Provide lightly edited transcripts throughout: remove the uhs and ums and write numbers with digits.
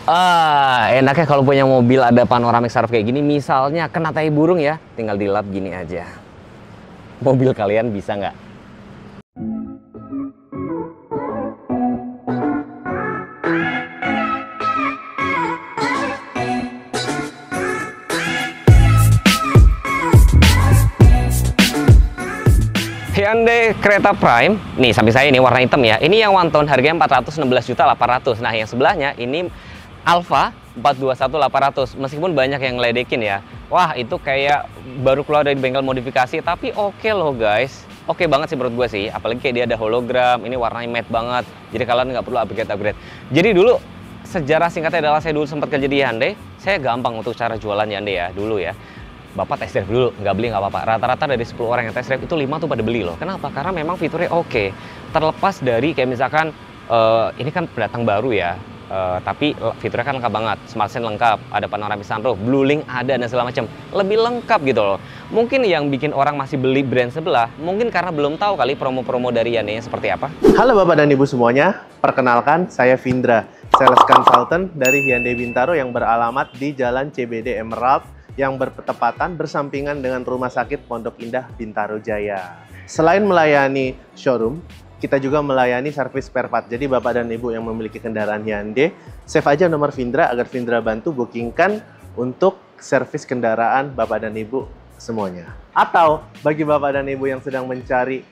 Enaknya kalau punya mobil ada panoramic sunroof kayak gini, misalnya kena tai burung ya, tinggal dilap gini aja. Mobil kalian bisa nggak? Hyundai Creta Prime, nih samping saya ini warna hitam ya. Ini yang one tone harganya 416.800.000. Nah, yang sebelahnya ini Alfa 421.800. Meskipun banyak yang ngeledekin ya. Wah, itu kayak baru keluar dari bengkel modifikasi, tapi oke loh guys. Oke banget sih menurut gue sih. Apalagi kayak dia ada hologram, ini warnanya matte banget. Jadi kalian nggak perlu upgrade. Jadi dulu sejarah singkatnya adalah saya dulu sempat kerja di Hyundai. Saya gampang untuk cara jualan Hyundai ya dulu ya. Bapak test drive dulu, nggak beli nggak apa-apa. Rata-rata dari 10 orang yang test drive itu 5 tuh pada beli loh. Kenapa? Karena memang fiturnya oke. Terlepas dari kayak misalkan ini kan pendatang baru ya, tapi fiturnya kan lengkap banget. Smart Sense lengkap, ada panoramic sunroof, Blue Link ada dan segala macam. Lebih lengkap gitu loh. Mungkin yang bikin orang masih beli brand sebelah, mungkin karena belum tahu kali promo-promo dari Hyundai seperti apa. Halo Bapak dan Ibu semuanya, perkenalkan saya Vindra, Sales Consultant dari Hyundai Bintaro yang beralamat di Jalan CBD Emerald yang bertepatan bersampingan dengan Rumah Sakit Pondok Indah Bintaro Jaya. Selain melayani showroom, kita juga melayani servis spare part. Jadi Bapak dan Ibu yang memiliki kendaraan Hyundai, save aja nomor Vindra agar Vindra bantu bookingkan untuk servis kendaraan Bapak dan Ibu semuanya. Atau bagi Bapak dan Ibu yang sedang mencari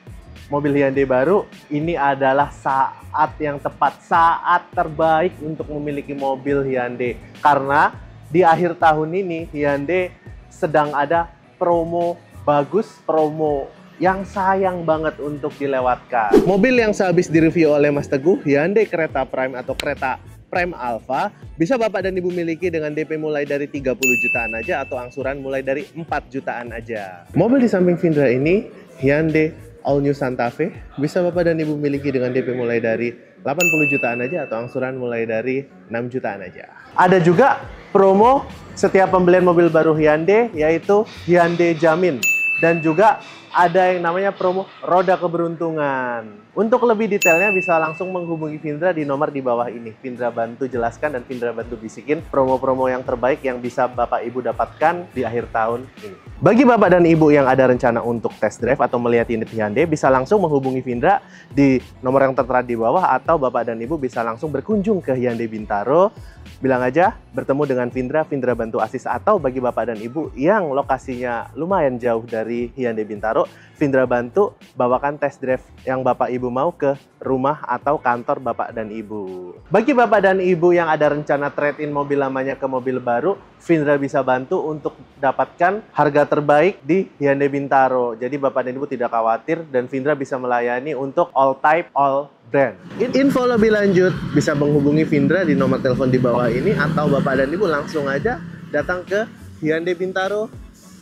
mobil Hyundai baru, ini adalah saat yang tepat, saat terbaik untuk memiliki mobil Hyundai. Karena di akhir tahun ini Hyundai sedang ada promo bagus, promo yang sayang banget untuk dilewatkan. Mobil yang sehabis direview oleh Mas Teguh, Hyundai Creta Prime atau Creta Prime Alpha, bisa Bapak dan Ibu miliki dengan DP mulai dari 30 jutaan aja atau angsuran mulai dari 4 jutaan aja. Mobil di samping Vindra ini Hyundai All New Santa Fe, bisa Bapak dan Ibu miliki dengan DP mulai dari 80 jutaan aja atau angsuran mulai dari 6 jutaan aja. Ada juga promo setiap pembelian mobil baru Hyundai, yaitu Hyundai Jamin. Dan juga ada yang namanya promo roda keberuntungan. Untuk lebih detailnya bisa langsung menghubungi Vindra di nomor di bawah ini. Vindra bantu jelaskan dan Vindra bantu bisikin promo-promo yang terbaik yang bisa Bapak Ibu dapatkan di akhir tahun ini. Bagi Bapak dan Ibu yang ada rencana untuk test drive atau melihat unit Hyundai, bisa langsung menghubungi Vindra di nomor yang tertera di bawah, atau Bapak dan Ibu bisa langsung berkunjung ke Hyundai Bintaro. Bilang aja bertemu dengan Vindra, Vindra bantu asis. Atau bagi Bapak dan Ibu yang lokasinya lumayan jauh dari Hyundai Bintaro, Vindra bantu bawakan test drive yang Bapak Ibu mau ke rumah atau kantor Bapak dan Ibu. Bagi Bapak dan Ibu yang ada rencana trade-in mobil lamanya ke mobil baru, Vindra bisa bantu untuk dapatkan harga terbaik di Hyundai Bintaro. Jadi Bapak dan Ibu tidak khawatir dan Vindra bisa melayani untuk all type, all brand. Info lebih lanjut bisa menghubungi Vindra di nomor telepon di bawah ini, atau Bapak dan Ibu langsung aja datang ke Hyundai Bintaro,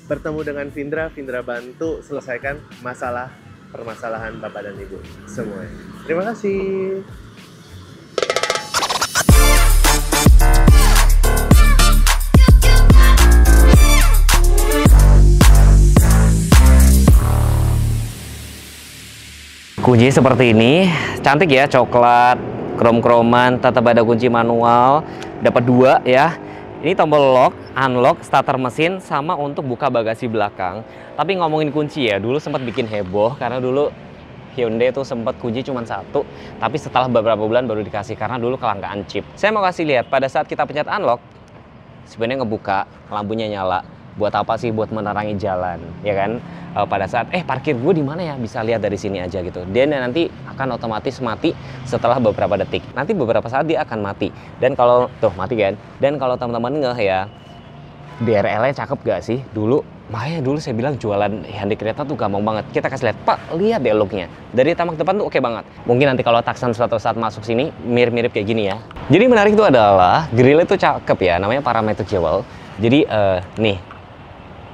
bertemu dengan Vindra, Vindra bantu selesaikan permasalahan Bapak dan Ibu semua. Terima kasih. Kunci seperti ini, cantik ya, coklat, krom-kroman, tetap ada kunci manual, dapat 2 ya. Ini tombol lock, unlock, starter mesin, sama untuk buka bagasi belakang. Tapi ngomongin kunci ya, dulu sempat bikin heboh karena dulu Hyundai itu sempat kunci cuma 1, tapi setelah beberapa bulan baru dikasih karena dulu kelangkaan chip. Saya mau kasih lihat pada saat kita pencet unlock, sebenarnya ngebuka, lampunya nyala. Buat apa sih? Buat menerangi jalan, ya kan? Pada saat parkir gue di mana ya, bisa lihat dari sini aja gitu. Dia nanti akan otomatis mati setelah beberapa detik. Nanti beberapa saat dia akan mati. Dan kalau tuh mati kan. Dan kalau teman-teman ngeh ya, DRL-nya cakep gak sih? Makanya dulu saya bilang jualan Hyundai Creta tuh gampang banget. Kita kasih lihat, Pak, lihat deh looknya. Dari tamak depan tuh oke banget. Mungkin nanti kalau Tucson suatu saat masuk sini mirip-mirip kayak gini ya. Jadi menarik itu adalah grillnya tuh cakep ya, namanya parametric jewel. Jadi nih.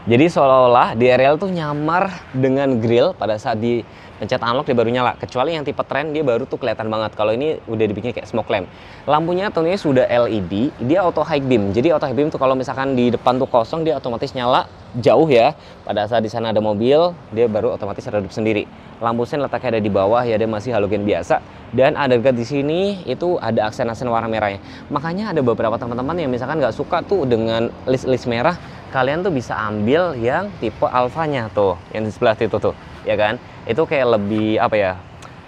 Jadi seolah-olah DRL tuh nyamar dengan grill pada saat dipencet unlock dia baru nyala. Kecuali yang tipe trend dia baru tuh kelihatan banget. Kalau ini udah dibikin kayak smoke lamp. Lampunya tentunya sudah LED, dia auto high beam. Jadi auto high beam tuh kalau misalkan di depan tuh kosong dia otomatis nyala jauh ya. Pada saat di sana ada mobil, dia baru otomatis redup sendiri. Lampu sen letaknya ada di bawah ya, dia masih halogen biasa. Dan underguard di sini itu ada aksen-aksen warna merahnya. Makanya ada beberapa teman-teman yang misalkan nggak suka tuh dengan list-list merah, kalian tuh bisa ambil yang tipe alfanya tuh, yang di sebelah itu tuh, ya kan? Itu kayak lebih apa ya?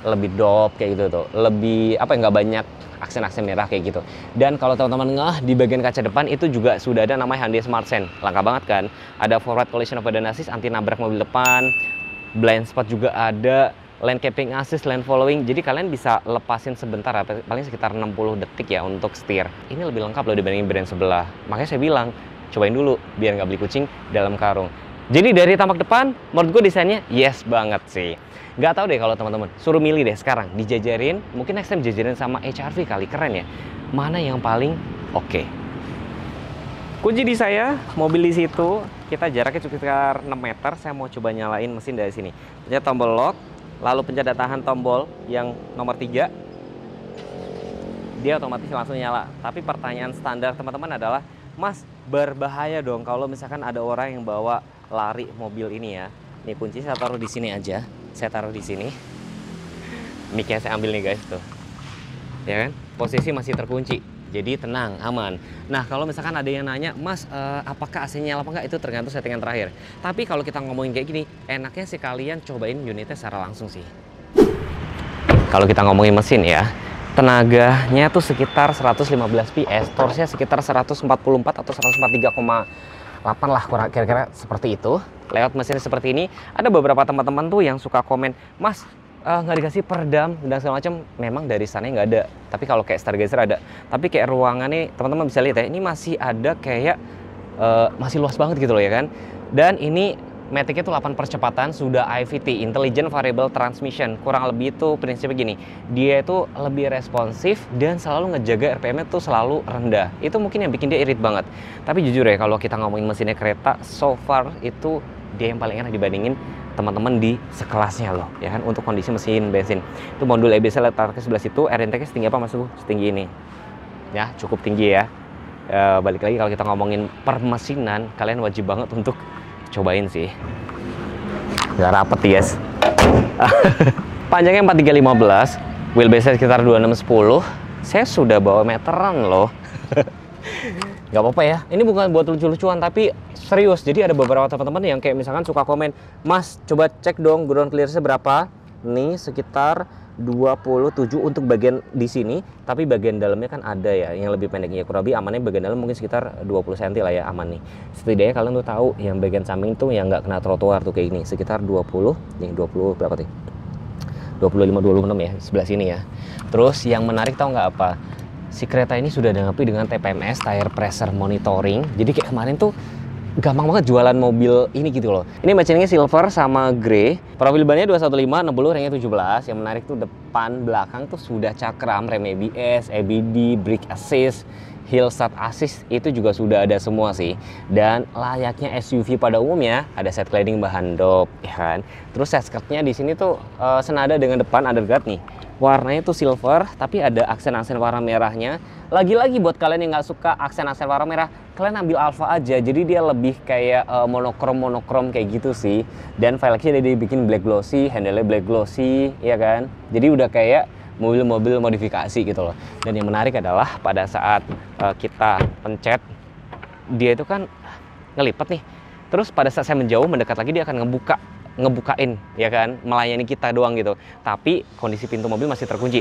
Lebih dope kayak gitu tuh, lebih apa ya, nggak banyak aksen-aksen merah kayak gitu. Dan kalau teman-teman ngeh, di bagian kaca depan itu juga sudah ada namanya Hyundai Smart Sense. Lengkap banget kan? Ada forward collision avoidance assist, anti nabrak mobil depan, blind spot juga ada, lane keeping assist, lane following. Jadi kalian bisa lepasin sebentar, paling sekitar 60 detik ya untuk setir. Ini lebih lengkap loh dibanding brand sebelah. Makanya saya bilang, cobain dulu biar nggak beli kucing dalam karung. Jadi dari tampak depan, menurut gue desainnya yes banget sih. Nggak tahu deh kalau teman-teman, suruh milih deh sekarang, dijajarin, mungkin next time jajarin sama HR-V kali, keren ya. Mana yang paling oke? Kunci di saya, mobil di situ, kita jaraknya sekitar 6 meter, saya mau coba nyalain mesin dari sini. Pencet tombol lock, lalu pencet tahan tombol yang nomor 3, dia otomatis langsung nyala. Tapi pertanyaan standar teman-teman adalah, Mas, berbahaya dong kalau misalkan ada orang yang bawa lari mobil ini ya. Nih kunci saya taruh di sini aja. Saya taruh di sini. Mic-nya saya ambil nih guys tuh. Ya kan? Posisi masih terkunci. Jadi tenang, aman. Nah, kalau misalkan ada yang nanya, Mas, apakah AC-nya nyala apa enggak? Itu tergantung settingan terakhir. Tapi kalau kita ngomongin kayak gini, enaknya sih kalian cobain unitnya secara langsung sih. Kalau kita ngomongin mesin ya, tenaganya tuh sekitar 115 PS, torsinya sekitar 144 atau 143,8 lah, kira-kira seperti itu. Layout mesin seperti ini. Ada beberapa teman-teman tuh yang suka komen, Mas, nggak dikasih peredam dan segala macam. Memang dari sana nggak ada, tapi kalau kayak Stargazer ada. Tapi kayak ruangannya teman-teman bisa lihat ya, ini masih ada kayak masih luas banget gitu loh ya kan. Dan ini Matic itu 8 percepatan, sudah IVT, Intelligent Variable Transmission. Kurang lebih itu prinsipnya gini, dia itu lebih responsif dan selalu ngejaga RPM-nya tuh selalu rendah. Itu mungkin yang bikin dia irit banget. Tapi jujur ya, kalau kita ngomongin mesinnya kereta, so far itu dia yang paling enak dibandingin teman-teman di sekelasnya loh, ya kan, untuk kondisi mesin bensin. Itu modul EBS letaknya sebelah situ, air intake-nya setinggi apa Mas? Setinggi ini. Ya, cukup tinggi ya. Balik lagi kalau kita ngomongin permesinan, kalian wajib banget untuk cobain sih. Gak rapet yes. Panjangnya 4315, wheelbase sekitar 2610. Saya sudah bawa meteran loh. Gak apa-apa ya, ini bukan buat lucu-lucuan tapi serius. Jadi ada beberapa teman-teman yang kayak misalkan suka komen, Mas coba cek dong ground clearance berapa. Nih sekitar 27 untuk bagian di sini, tapi bagian dalamnya kan ada ya yang lebih pendeknya. Kurang lebih amannya bagian dalam mungkin sekitar 20 cm lah ya aman nih. Setidaknya kalian tuh tahu yang bagian samping tuh yang nggak kena trotoar tuh kayak gini, sekitar 20, nih 20 berapa nih? 25-26 ya sebelah sini ya. Terus yang menarik tahu nggak apa? Si kereta ini sudah dilengkapi dengan TPMS, Tire Pressure Monitoring. Jadi kayak kemarin tuh gampang banget jualan mobil ini gitu loh. Ini matchingnya silver sama grey. Profil bannya 215, 60, ringnya 17. Yang menarik tuh depan belakang tuh sudah cakram, rem ABS, EBD, brake assist, hill start assist itu juga sudah ada semua sih. Dan layaknya SUV pada umumnya ada set cladding bahan dop, ya kan. Terus set skirtnya di sini tuh senada dengan depan underguard nih. Warnanya tuh silver, tapi ada aksen-aksen warna merahnya. Lagi-lagi buat kalian yang nggak suka aksen-aksen warna merah, kalian ambil Alfa aja. Jadi dia lebih kayak monokrom kayak gitu sih. Dan velgnya dia dibikin black glossy, handle-nya black glossy, ya kan. Jadi udah kayak mobil-mobil modifikasi gitu loh. Dan yang menarik adalah pada saat kita pencet, dia itu kan ngelipet nih. Terus pada saat saya menjauh, mendekat lagi, dia akan ngebukain ya kan, melayani kita doang gitu. Tapi kondisi pintu mobil masih terkunci.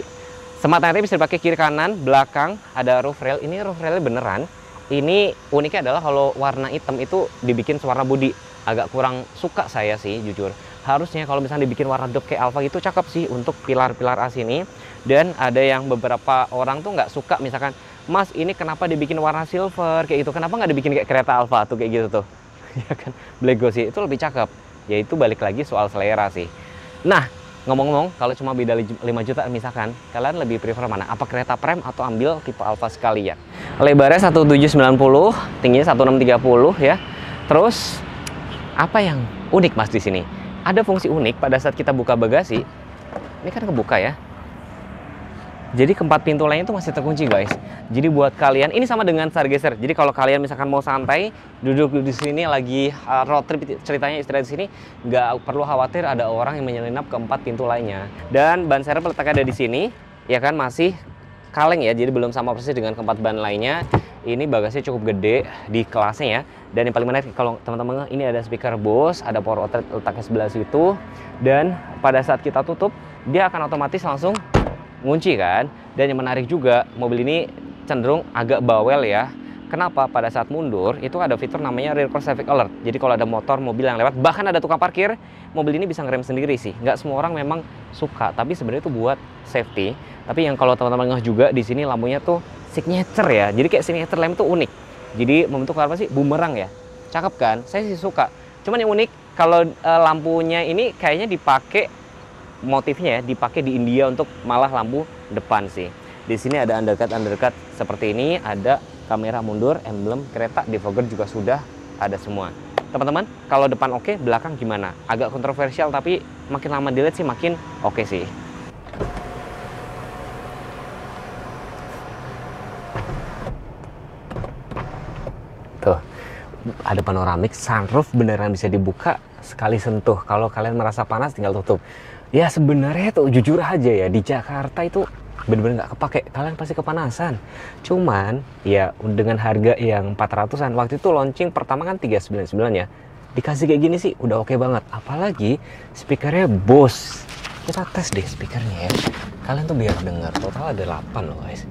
Smart Light bisa dipakai kiri kanan, belakang ada roof rail. Ini roof railnya beneran. Ini uniknya adalah kalau warna hitam itu dibikin warna bodi. Agak kurang suka saya sih jujur. Harusnya kalau misalnya dibikin warna dop kayak Alfa gitu cakep sih untuk pilar-pilar as ini. Dan ada yang beberapa orang tuh nggak suka, misalkan, Mas ini kenapa dibikin warna silver kayak gitu, kenapa nggak dibikin kayak kereta Alfa tuh kayak gitu tuh. Ya kan, black glossy itu lebih cakep. Yaitu balik lagi soal selera sih. Nah, ngomong-ngomong, kalau cuma beda 5 juta misalkan, kalian lebih prefer mana? Apa kereta prem atau ambil tipe Alfa sekalian? Lebarnya 1790, tingginya 1630 ya. Terus apa yang unik Mas di sini? Ada fungsi unik pada saat kita buka bagasi. Ini kan kebuka ya. Jadi keempat pintu lainnya itu masih terkunci guys. Jadi buat kalian, ini sama dengan Stargazer. Jadi kalau kalian misalkan mau santai, duduk di sini lagi road trip ceritanya istirahat di sini, nggak perlu khawatir ada orang yang menyelinap keempat pintu lainnya. Dan ban serep letaknya ada di sini. ya kan, masih kaleng ya, jadi belum sama persis dengan keempat ban lainnya. Ini bagasinya cukup gede di kelasnya ya. Dan yang paling menarik kalau teman-teman, ini ada speaker Bose, ada power outlet letaknya sebelah situ. Dan pada saat kita tutup, dia akan otomatis langsung ngunci kan. Dan yang menarik juga, mobil ini cenderung agak bawel ya. Kenapa? Pada saat mundur itu ada fitur namanya rear cross traffic alert. Jadi kalau ada motor, mobil yang lewat, bahkan ada tukang parkir, mobil ini bisa ngerem sendiri sih. Nggak semua orang memang suka, tapi sebenarnya itu buat safety. Tapi yang kalau teman-teman ngeh juga, di sini lampunya tuh signature ya. Jadi kayak signature lamp tuh unik. Jadi membentuk apa sih? Bumerang ya. Cakep kan? Saya sih suka. Cuman yang unik kalau lampunya ini kayaknya dipakai, motifnya ya dipakai di India untuk malah lampu depan sih. Di sini ada undercut seperti ini, ada kamera mundur, emblem kereta, defogger juga sudah ada semua. Teman-teman, kalau depan oke, belakang gimana? Agak kontroversial tapi makin lama dilihat sih makin oke sih. Tuh, ada panoramik, sunroof beneran bisa dibuka sekali sentuh. Kalau kalian merasa panas tinggal tutup. Ya sebenarnya tuh jujur aja ya, di Jakarta itu bener-bener nggak kepake, kalian pasti kepanasan. Cuman ya dengan harga yang 400-an, waktu itu launching pertama kan 399 ya, dikasih kayak gini sih udah oke banget. Apalagi speakernya Bose. Kita tes deh speakernya ya, kalian tuh biar dengar. Total ada 8 loh guys.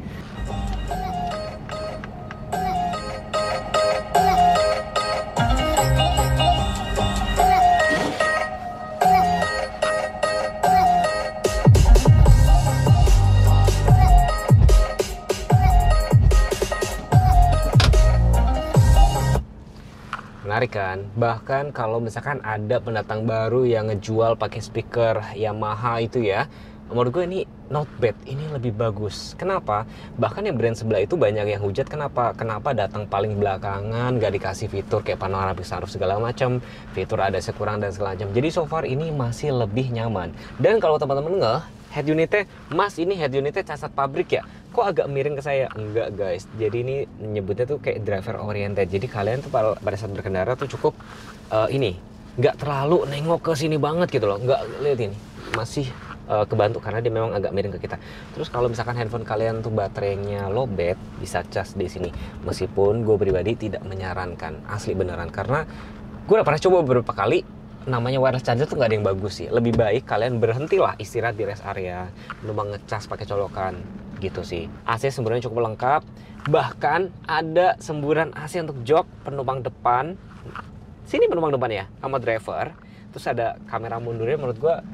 Menarik kan? Bahkan kalau misalkan ada pendatang baru yang ngejual pakai speaker Yamaha itu ya, menurut gue ini not bad, ini lebih bagus. Kenapa? Bahkan yang brand sebelah itu banyak yang hujat kenapa datang paling belakangan, gak dikasih fitur kayak panoramic sunroof segala macam, fitur ada sekurang dan segala macam. Jadi so far ini masih lebih nyaman. Dan kalau teman-teman nggak, head unitnya, mas ini head unitnya cacat pabrik ya? Kok agak miring ke saya? Enggak guys, jadi ini nyebutnya tuh kayak driver oriented. Jadi kalian tuh pada saat berkendara tuh cukup ini nggak terlalu nengok ke sini banget gitu loh. Nggak, lihat ini masih kebantu karena dia memang agak miring ke kita. Terus kalau misalkan handphone kalian tuh baterainya lowbat, bisa cas di sini. Meskipun gue pribadi tidak menyarankan, asli beneran, karena gue udah pernah coba beberapa kali. Namanya wireless charger tuh nggak ada yang bagus sih. Lebih baik kalian berhentilah istirahat di rest area, numpang ngecas pakai colokan gitu sih. AC sebenarnya cukup lengkap, bahkan ada semburan AC untuk jok penumpang depan. Sini penumpang depan ya, sama driver. Terus ada kamera mundurnya, menurut gua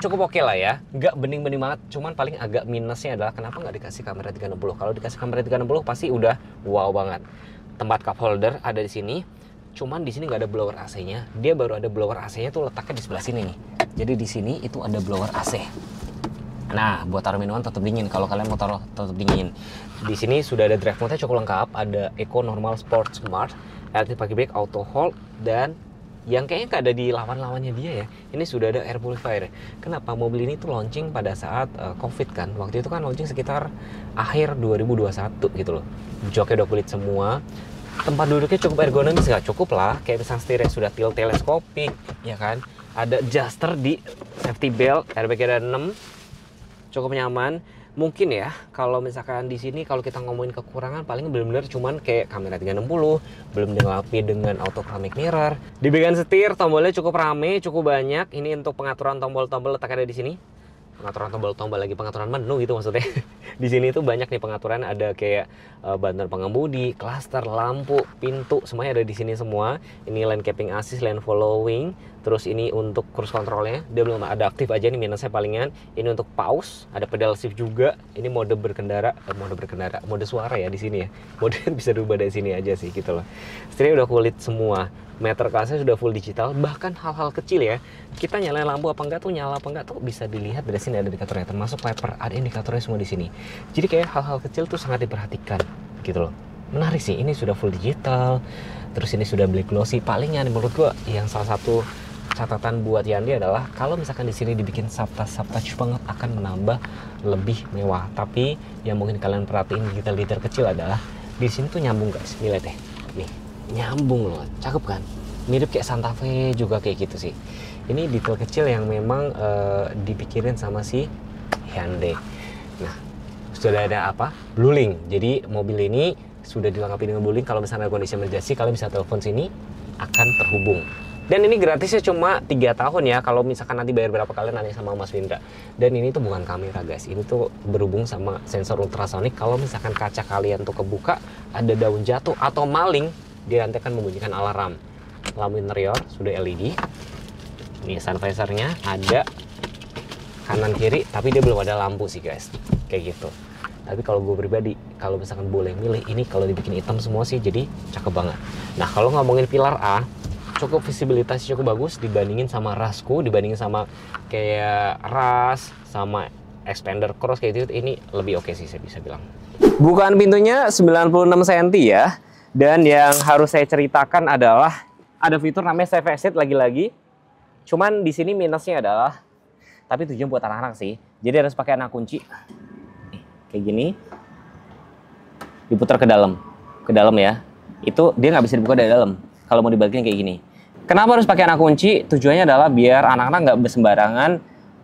cukup oke lah ya. Nggak bening-bening banget, cuman paling agak minusnya adalah kenapa nggak dikasih kamera 360. Kalau dikasih kamera 360 pasti udah wow banget. Tempat cup holder ada di sini. Cuman di sini nggak ada blower AC-nya. Dia baru ada blower AC-nya tuh letaknya di sebelah sini nih. Jadi di sini itu ada blower AC. Nah, buat taruh minuman tetap dingin. Kalau kalian mau taruh tetap dingin. Di sini sudah ada drive mode-nya cukup lengkap. Ada Eco, Normal, Sport, Smart, Electric Parking Brake, Auto Hold, dan yang kayaknya nggak ada di lawan-lawannya dia ya. Ini sudah ada air purifier. Kenapa? Mobil ini tuh launching pada saat COVID kan. Waktu itu kan launching sekitar akhir 2021 gitu loh. Joknya udah kulit semua. Tempat duduknya cukup ergonomis, nggak cukup lah. Kayak misalnya setirnya sudah tilt teleskopik, ya kan. Ada adjuster di safety belt, airbag ada 6, cukup nyaman. Mungkin ya, kalau misalkan di sini kalau kita ngomongin kekurangan paling benar-benar cuman kayak kamera 360, belum dilengkapi dengan auto ceramic mirror. Di bagian setir tombolnya cukup rame, cukup banyak. Ini untuk pengaturan tombol-tombol letaknya ada di sini. Pengaturan tombol-tombol lagi, pengaturan menu gitu maksudnya. Di sini tuh banyak nih pengaturan, ada kayak bantuan pengemudi, cluster, lampu, pintu, semuanya ada di sini semua. Ini lane keeping assist, lane following. Terus ini untuk cruise controlnya, dia belum ada aktif aja nih minusnya palingan. Ini untuk pause, ada pedal shift juga. Ini mode berkendara, mode suara ya di sini ya. Mode bisa diubah dari sini aja sih gitu loh. Setirnya udah kulit semua. Meter kelasnya sudah full digital, bahkan hal-hal kecil ya, kita nyalain lampu apa enggak tuh, nyala apa enggak tuh bisa dilihat dari sini, ada indikatornya, termasuk wiper ada indikatornya semua di sini. Jadi kayak hal-hal kecil tuh sangat diperhatikan gitu loh. Menarik sih, ini sudah full digital, terus ini sudah black glossy. Palingnya menurut gua yang salah satu catatan buat Hyundai adalah kalau misalkan di sini dibikin subtouch banget akan menambah lebih mewah. Tapi yang mungkin kalian perhatiin detail-detail kecil adalah di sini tuh nyambung guys, nih lihat deh, nih. Nyambung loh, cakep kan? Mirip kayak Santa Fe juga kayak gitu sih. Ini detail kecil yang memang dipikirin sama si Hyundai. Nah, sudah ada apa? Bluelink. Jadi mobil ini sudah dilengkapi dengan Bluelink. Kalau misalnya ada kondisi emergency, kalian bisa telepon sini, akan terhubung. Dan ini gratisnya cuma 3 tahun ya. Kalau misalkan nanti bayar berapa kalian nanya sama Mas Windra. Dan ini tuh bukan kamera guys. Ini tuh berhubung sama sensor ultrasonik. Kalau misalkan kaca kalian tuh kebuka, ada daun jatuh atau maling, dia nanti akan membunyikan alarm. Lampu interior sudah LED. Ini sun visornya ada kanan kiri, tapi dia belum ada lampu sih guys. Kayak gitu. Tapi kalau gue pribadi, kalau misalkan boleh milih, ini kalau dibikin hitam semua sih jadi cakep banget. Nah kalau ngomongin pilar A, cukup visibilitasnya cukup bagus dibandingin sama Rasku, dibandingin sama kayak Ras, sama Expander Cross kayak gitu, ini lebih oke sih saya bisa bilang. Bukaan pintunya 96 cm ya. Dan yang harus saya ceritakan adalah ada fitur namanya Save Exit lagi-lagi. Cuman di sini minusnya adalah, tapi tujuan buat anak-anak sih. Jadi harus pakai anak kunci. Kayak gini, diputar ke dalam ya. Itu dia nggak bisa dibuka dari dalam. Kalau mau dibalikin kayak gini. Kenapa harus pakai anak kunci? Tujuannya adalah biar anak-anak nggak bersembarangan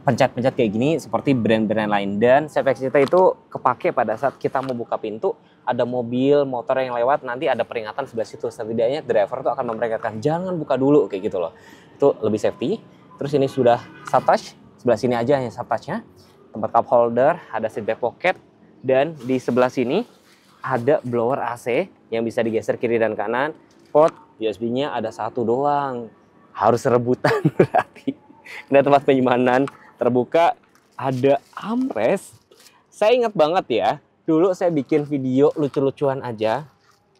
pencet-pencet kayak gini seperti brand-brand lain. Dan Save Exit itu kepake pada saat kita mau buka pintu, ada mobil, motor yang lewat, nanti ada peringatan sebelah situ. Setidaknya driver tuh akan memperingatkan, jangan buka dulu kayak gitu loh. Itu lebih safety. Terus ini sudah sub touch, sebelah sini aja hanya sub touch-nya. Tempat cup holder, ada seat back pocket. Dan di sebelah sini ada blower AC yang bisa digeser kiri dan kanan. Port USB-nya ada satu doang. Harus rebutan berarti. Ini tempat penyimpanan terbuka. Ada armrest. Saya ingat banget ya. Dulu saya bikin video lucu-lucuan aja.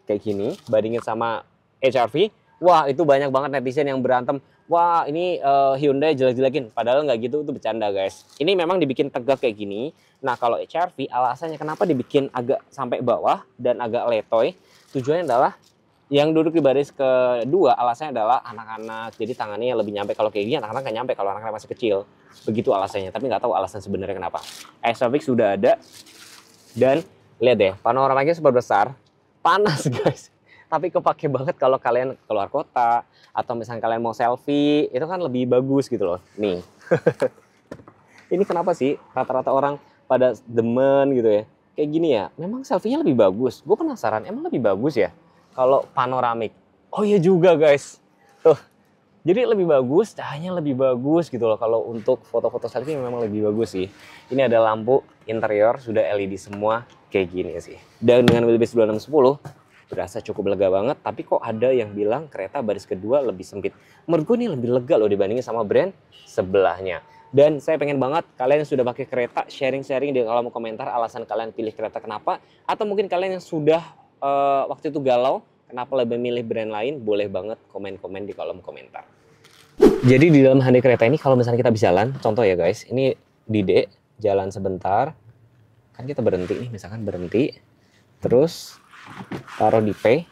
Kayak gini. Bandingin sama HR-V. Wah itu banyak banget netizen yang berantem. Wah ini Hyundai jelek-jelekin. Padahal nggak gitu, itu bercanda guys. Ini memang dibikin tegak kayak gini. Nah kalau HR-V alasannya kenapa dibikin agak sampai bawah dan agak letoy. Tujuannya adalah yang duduk di baris kedua alasannya adalah anak-anak. Jadi tangannya lebih nyampe. Kalau kayak gini anak-anak nggak nyampe kalau anak-anak masih kecil. Begitu alasannya. Tapi nggak tahu alasan sebenarnya kenapa. Isofix sudah ada. Dan lihat deh panoramanya super besar. Panas guys. Tapi kepake banget kalau kalian keluar kota atau misalnya kalian mau selfie, itu kan lebih bagus gitu loh. Nih. Ini kenapa sih rata-rata orang pada demen gitu ya. Kayak gini ya, memang selfie-nya lebih bagus. Gue penasaran, emang lebih bagus ya kalau panoramik? Oh iya juga guys. Tuh. Jadi lebih bagus, cahayanya lebih bagus gitu loh. Kalau untuk foto-foto selfie memang lebih bagus sih. Ini ada lampu interior, sudah LED semua kayak gini sih. Dan dengan wheelbase 2610, berasa cukup lega banget, tapi kok ada yang bilang kereta baris kedua lebih sempit. Menurut gue ini lebih lega loh dibandingin sama brand sebelahnya. Dan saya pengen banget kalian yang sudah pakai kereta sharing-sharing di kolom komentar alasan kalian pilih kereta kenapa. Atau mungkin kalian yang sudah waktu itu galau, kenapa lebih milih brand lain, boleh banget komen-komen di kolom komentar. Jadi di dalam Hyundai kereta ini kalau misalnya kita bisa jalan, contoh ya guys, ini di D, jalan sebentar. Kan kita berhenti nih, misalkan berhenti. Terus taruh di P,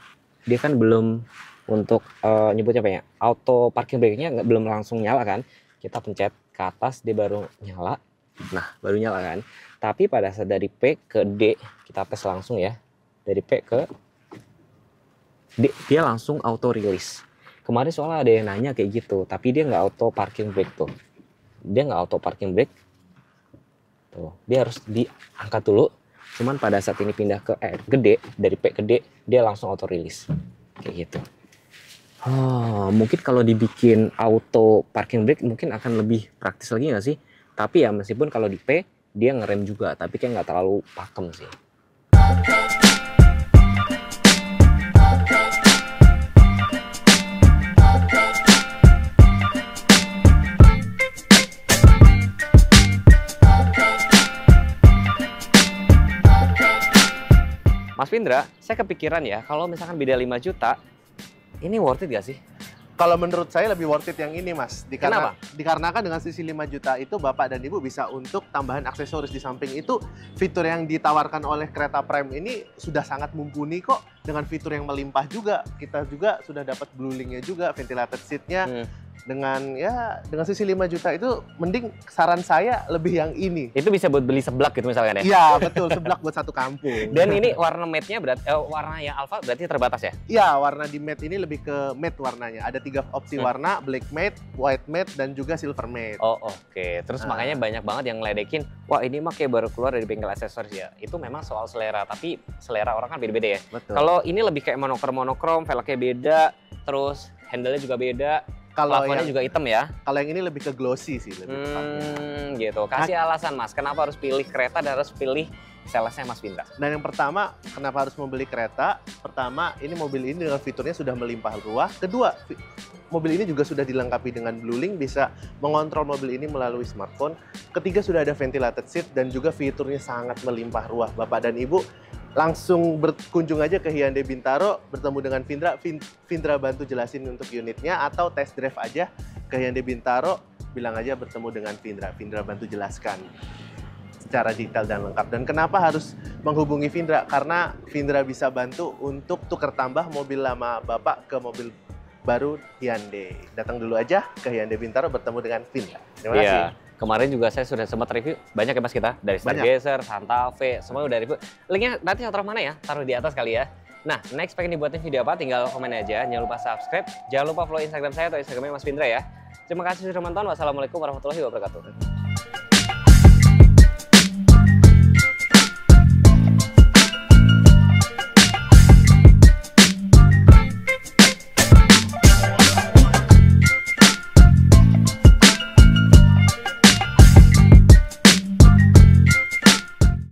dia kan belum untuk nyebutnya apa ya, auto parking brake-nya belum langsung nyala kan. Kita pencet ke atas, dia baru nyala. Nah, baru nyala kan. Tapi pada saat dari P ke D, kita tes langsung ya. Dari P ke D, dia langsung auto release. Kemarin soalnya ada yang nanya kayak gitu, tapi dia nggak auto parking brake tuh. Dia nggak auto parking brake. Tuh, dia harus diangkat dulu. Cuman pada saat ini pindah ke D, dari P ke D, dia langsung auto release. Kayak gitu. Oh, mungkin kalau dibikin auto parking brake mungkin akan lebih praktis lagi nggak sih? Tapi ya meskipun kalau di P, dia ngerem juga. Tapi kayak nggak terlalu pakem sih. Mas Windra, saya kepikiran ya, kalau misalkan beda 5 juta, ini worth it gak sih? Kalau menurut saya lebih worth it yang ini, Mas. Kenapa? Dikarenakan dengan sisi 5 juta itu Bapak dan Ibu bisa untuk tambahan aksesoris. Di samping itu, fitur yang ditawarkan oleh kereta Prime ini sudah sangat mumpuni kok. Dengan fitur yang melimpah juga. Kita juga sudah dapat Bluelink-nya juga, ventilated seat-nya. dengan sisi 5 juta itu mending saran saya lebih yang ini. Itu bisa buat beli seblak gitu misalkan ya? Iya, betul. Seblak buat satu kampung. Dan ini warna matte-nya berarti warna yang alpha berarti terbatas ya? Iya, warna di matte ini lebih ke matte warnanya. Ada 3 opsi warna, black matte, white matte, dan juga silver matte. Oh, oke. Terus makanya banyak banget yang ngeledekin, wah ini mah kayak baru keluar dari bengkel aksesoris ya. Itu memang soal selera, tapi selera orang kan beda-beda ya. Betul. Kalau ini lebih kayak monokrom, velgnya beda, terus handle-nya juga beda. Kalau Plafonnya juga hitam ya? Kalau yang ini lebih ke glossy sih, lebih tepatnya. Gitu. Kasih alasan Mas, kenapa harus pilih kereta dan harus pilih salesnya Mas Findra? Dan yang pertama, kenapa harus membeli kereta? Pertama, ini mobil ini dengan fiturnya sudah melimpah ruah. Kedua, mobil ini juga sudah dilengkapi dengan BlueLink, bisa mengontrol mobil ini melalui smartphone. Ketiga, sudah ada ventilated seat dan juga fiturnya sangat melimpah ruah. Bapak dan Ibu, langsung berkunjung aja ke Hyundai Bintaro, bertemu dengan Findra. Findra bantu jelasin untuk unitnya, atau test drive aja ke Hyundai Bintaro, bilang aja bertemu dengan Findra. Findra bantu jelaskan secara detail dan lengkap. Dan kenapa harus menghubungi Findra? Karena Findra bisa bantu untuk tukar tambah mobil lama Bapak ke mobil baru Hyundai. Datang dulu aja ke Hyundai Bintaro, bertemu dengan Findra. Terima kasih. Iya. Kemarin juga saya sudah sempat review, banyak ya Mas kita, dari Stargazer, Santa Fe, semua udah review. Linknya nanti taruh mana ya? Taruh di atas kali ya. Nah, next pengen dibuatin video apa? Tinggal komen aja, jangan lupa subscribe, jangan lupa follow Instagram saya atau Instagramnya Mas Findra ya. Terima kasih sudah menonton, wassalamualaikum warahmatullahi wabarakatuh.